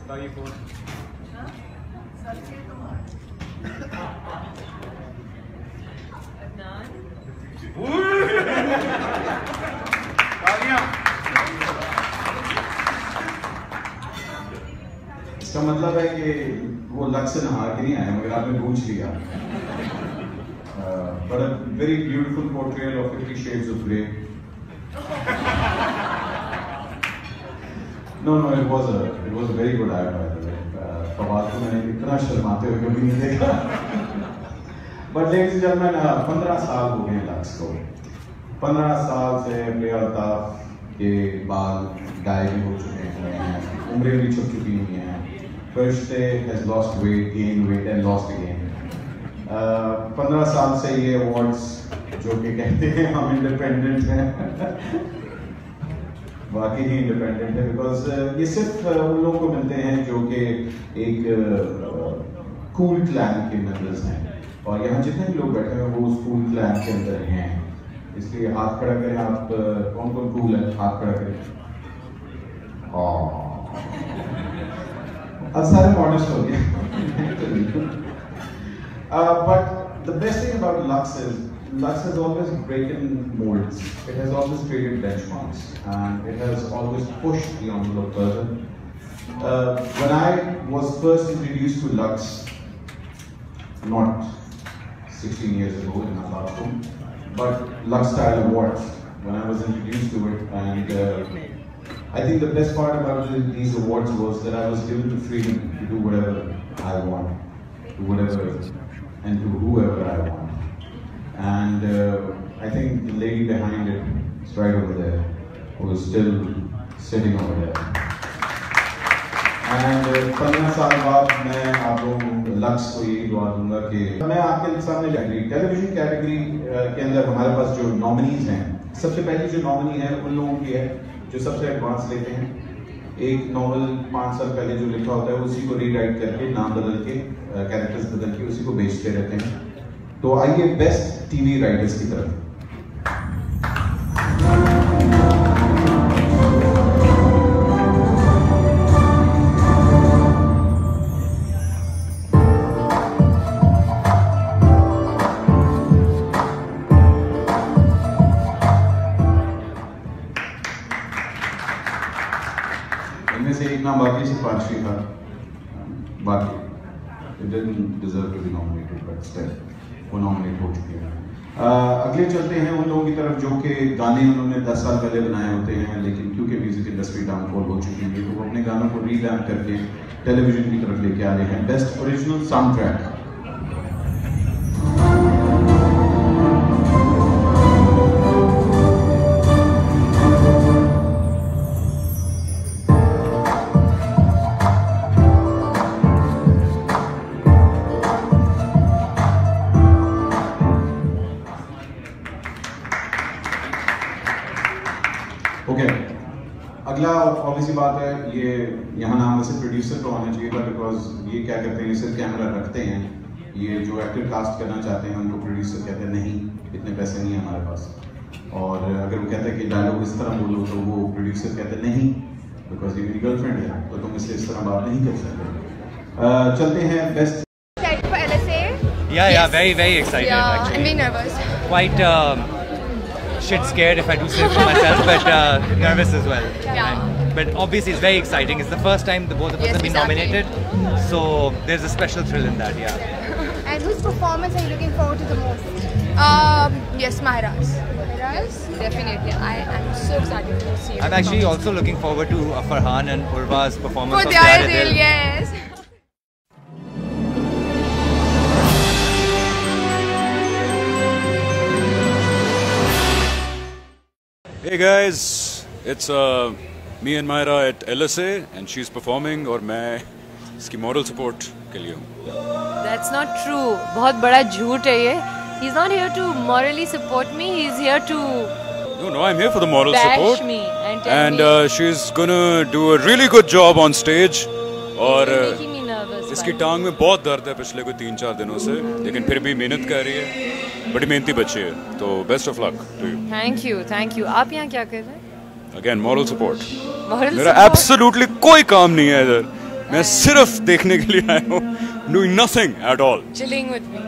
इसका मतलब है कि वो लक्ष्य से नहा के नहीं आए, मगर आपने पूछ लिया। But a very beautiful portrayal of 50 Shades of Grey. No, it was a very good ad, by the way. Fawad को मैंने इतना शर्माते हुए कभी नहीं देखा। But ladies and gentlemen, 15 साल हो गए लक्ष्य को। 15 साल से प्रिया अल्ताफ के बाल डाई भी हो चुके हैं, उम्रें भी छुप चुकी हुई हैं। फरिश्ते has lost weight, gained weight and lost again. 15 साल से ये अवार्ड्स जो कि कहते हैं हम इंडिपेंडेंट हैं, वाकई ही इंडिपेंडेंट है, बिकॉज ये सिर्फ उन लोगों को मिलते हैं जो कि एक कूल क्लैन के मेंबर्स हैं, और यहाँ जितने भी लोग बैठे हैं वो उस कूल क्लैन के अंदर हैं। इसलिए हाथ खड़ा करें आप, कौन कौन कूल है, हाथ खड़ा करें। अब सारे मॉडर्स हो गए। But the best thing about Lux is Lux has always broken molds. It has always created benchmarks, and it has always pushed the envelope further. When I was first introduced to Lux, not 16 years ago in our classroom, but Lux Style Awards, when I was introduced to it, and I think the best part about these awards was that I was given the freedom to do whatever I want, to whatever and to whoever I want. And I think the lady behind it is right over there, who is still sitting over there. And 15 साल बाद मैं आप लोगों लक्ष्य को यही दुआ दूंगा कि मैं आपके सामने टेलीविजन कैटेगरी के अंदर हमारे पास जो नॉमिनीज हैं, सबसे पहली जो नॉमिनी है उन लोगों की है जो सबसे एडवांस लेते हैं। एक नॉवल 5 साल पहले जो लिखा होता है उसी को रीराइट करके, नाम बदल के, कैरेक्टर्स बदल के उसी को बेचते रहते हैं। तो आइए बेस्ट टीवी राइटर्स की तरफ। इनमें से एक नाम बाकी सिफारिशी था, बाकी it didn't deserve to be nominated, but still वो नॉमिनेट हो चुके हैं। अगले चलते हैं उन लोगों की तरफ जो कि गाने उन्होंने 10 साल पहले बनाए होते हैं, लेकिन क्योंकि म्यूजिक इंडस्ट्री डाउनफॉल हो चुकी है तो वो अपने गानों को रीवैम्प करके टेलीविजन की तरफ लेके आ रहे हैं। Best original sound track. अगला ऑब्वियसली बात है, ये यहाँ नाम वैसे प्रोड्यूसर को आना चाहिए था, बिकॉज ये क्या करते हैं, सिर्फ कैमरा रखते हैं। ये जो एक्टर कास्ट करना चाहते हैं उनको प्रोड्यूसर कहते हैं नहीं, इतने पैसे नहीं है हमारे पास। और अगर वो कहते हैं कि डायलॉग इस तरह बोलो तो वो प्रोड्यूसर कहते हैं नहीं, बिकॉज ये मेरी गर्लफ्रेंड है तो तुम इससे इस तरह बात नहीं कर सकते। चलते हैं best. Yeah, very excited actually. I'm very nervous. Quite shit scared if I do say for myself, but nervous as well. Yeah. But obviously it's very exciting. It's the first time the both of us have been nominated, so there's a special thrill in that. Yeah. And whose performance are you looking forward to the most? Yes, Mahira's. Mahira's? Definitely. I am so excited to see it. I'm actually also looking forward to Farhan and Urva's performance For of Diyar Dil. Dil, yes. Hey guys, it's me and Myra at LSA and she's performing और मैं इसकी moral support के लिए हूँ। That's not true. बहुत बड़ा झूठ है ये. He's not here to morally support me. He's here to No, I'm here for the moral bash support. me and tell me. She's gonna do a really good job on stage. और making me nervous. इसकी टांग में बहुत दर्द है पिछले कोई 3-4 दिनों से, लेकिन फिर भी मेहनत कर रही है। बड़ी मेहनती बच्ची है, तो best of luck to you. Thank you. आप यहाँ क्या कर रहे हैं? Again moral support. Moral मेरा support? एब्सोल्युटली कोई काम नहीं है इधर, मैं सिर्फ देखने के लिए आया हूँ, doing nothing at all. Chilling with me.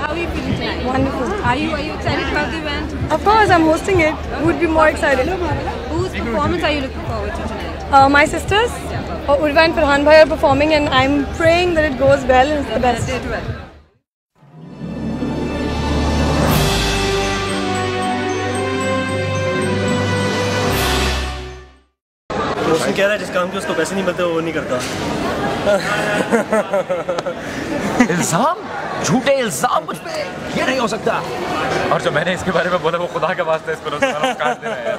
How are you feeling tonight? Wonderful. Are you excited about the event? Of course, I'm hosting it. Who would be more excited? Whose performance are you looking forward to tonight? My sisters, Urva and Farhan bhai are performing, and I'm praying that it goes well and it's the best. They did well. उसने कह रहा है जिस काम के उसको पैसे नहीं मिलते वो नहीं करता। इल्जाम, झूठे इल्जाम मुझ पे, ये नहीं हो सकता। और जो मैंने इसके बारे में बोला वो खुदा के वास्ते इसको काट देना है।